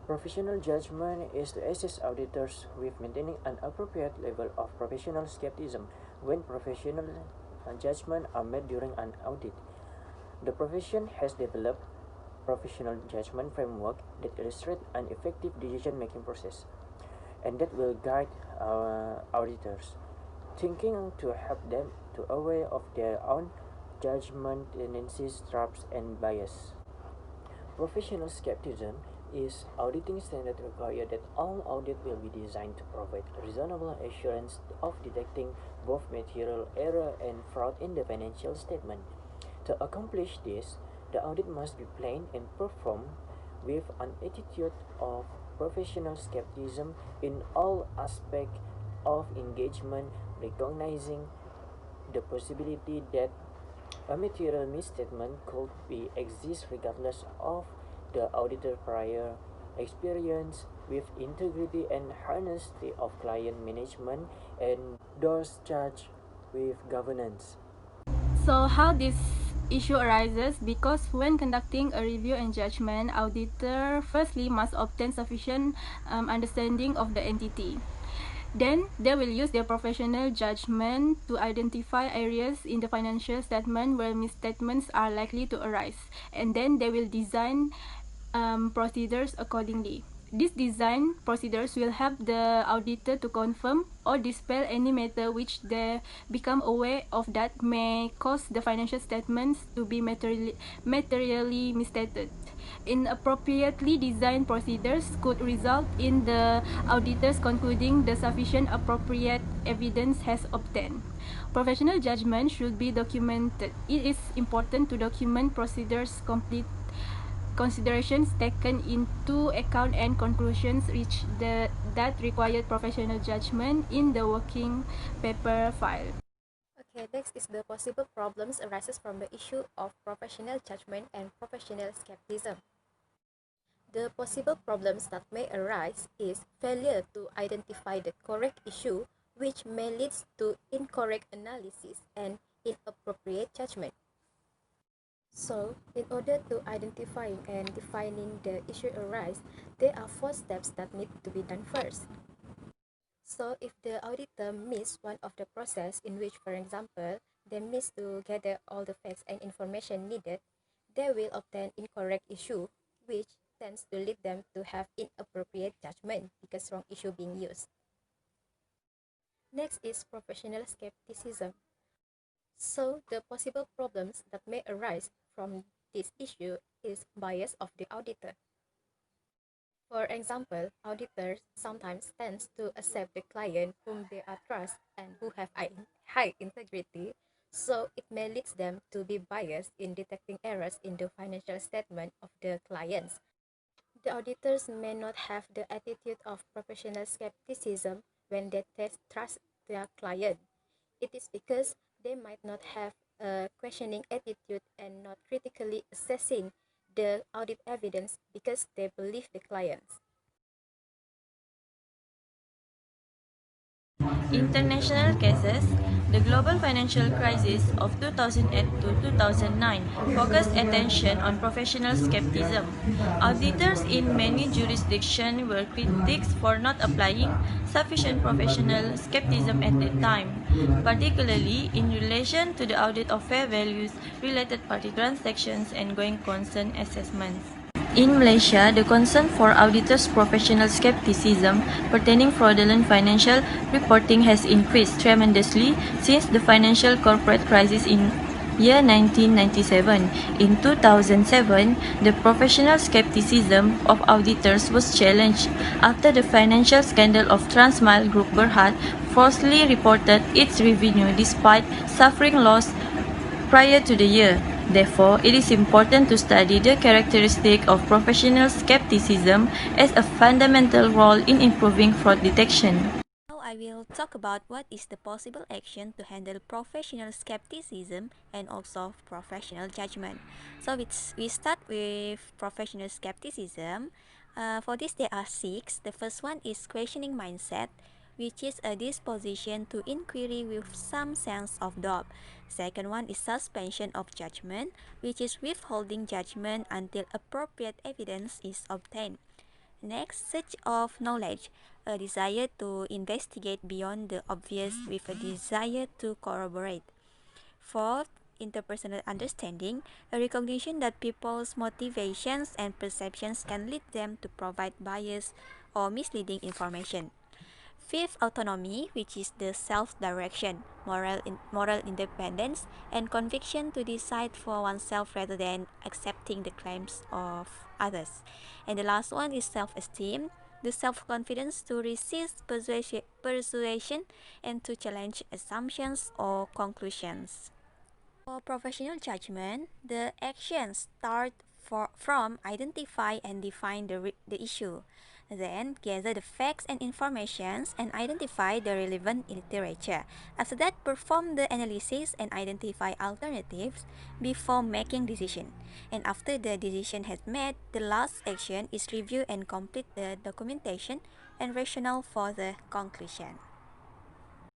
Professional judgment is to assist auditors with maintaining an appropriate level of professional skepticism when professional judgment are made during an audit. The profession has developed professional judgment framework that illustrate an effective decision-making process and that will guide auditors thinking to help them to aware of their own judgment tendencies, traps, and bias. Professional skepticism is auditing standard require that all audit will be designed to provide reasonable assurance of detecting both material error and fraud in the financial statement. To accomplish this, the audit must be planned and performed with an attitude of professional skepticism in all aspects of engagement, recognizing the possibility that a material misstatement could be exist regardless of the auditor prior experience with integrity and honesty of client management and those charged with governance. So how this issue arises? Because when conducting a review and judgment, auditor firstly must obtain sufficient understanding of the entity. Then they will use their professional judgment to identify areas in the financial statement where misstatements are likely to arise, and then they will design procedures accordingly. These design procedures will help the auditor to confirm or dispel any matter which they become aware of that may cause the financial statements to be materially misstated. Inappropriately designed procedures could result in the auditors concluding the sufficient appropriate evidence has obtained. Professional judgment should be documented. It is important to document procedures complete considerations taken into account and conclusions reached that required professional judgment in the working paper file. Okay, next is the possible problems arises from the issue of professional judgment and professional skepticism. The possible problems that may arise is failure to identify the correct issue, which may lead to incorrect analysis and inappropriate judgment. So, in order to identify and defining the issue arise, there are 4 steps that need to be done first. So, if the auditor miss one of the process in which, for example, they miss to gather all the facts and information needed, they will obtain incorrect issue, which tends to lead them to have inappropriate judgment because wrong issue being used. Next is professional skepticism. So the possible problems that may arise from this issue is bias of the auditor. For example, auditors sometimes tend to accept the client whom they are trust and who have high integrity, so it may lead them to be biased in detecting errors in the financial statement of the clients. The auditors may not have the attitude of professional skepticism when they trust their client. It is because they might not have a questioning attitude and not critically assessing the audit evidence because they believe the clients. International cases, the global financial crisis of 2008 to 2009 focused attention on professional skepticism. Auditors in many jurisdictions were critics for not applying sufficient professional skepticism at that time, particularly in relation to the audit of fair values, related party transactions, and going concern assessments. In Malaysia, the concern for auditors' professional skepticism pertaining fraudulent financial reporting has increased tremendously since the financial corporate crisis in year 1997. In 2007, the professional skepticism of auditors was challenged after the financial scandal of Transmile Group Berhad falsely reported its revenue despite suffering loss prior to the year. Therefore, it is important to study the characteristic of professional skepticism as a fundamental role in improving fraud detection. Now I will talk about what is the possible action to handle professional skepticism and also professional judgment. So we start with professional skepticism. For this there are 6. The first one is questioning mindset, which is a disposition to inquiry with some sense of doubt. Second one is suspension of judgment, which is withholding judgment until appropriate evidence is obtained. Next, search of knowledge, a desire to investigate beyond the obvious with a desire to corroborate. Fourth, interpersonal understanding, a recognition that people's motivations and perceptions can lead them to provide biased or misleading information. Fifth, autonomy, which is the self-direction, moral independence, and conviction to decide for oneself rather than accepting the claims of others. And the last one is self-esteem, the self-confidence to resist persuasion and to challenge assumptions or conclusions. For professional judgment, the actions start from identify and define the issue, then gather the facts and informations and identify the relevant literature. After that, perform the analysis and identify alternatives before making decision. And after the decision has made, the last action is review and complete the documentation and rationale for the conclusion.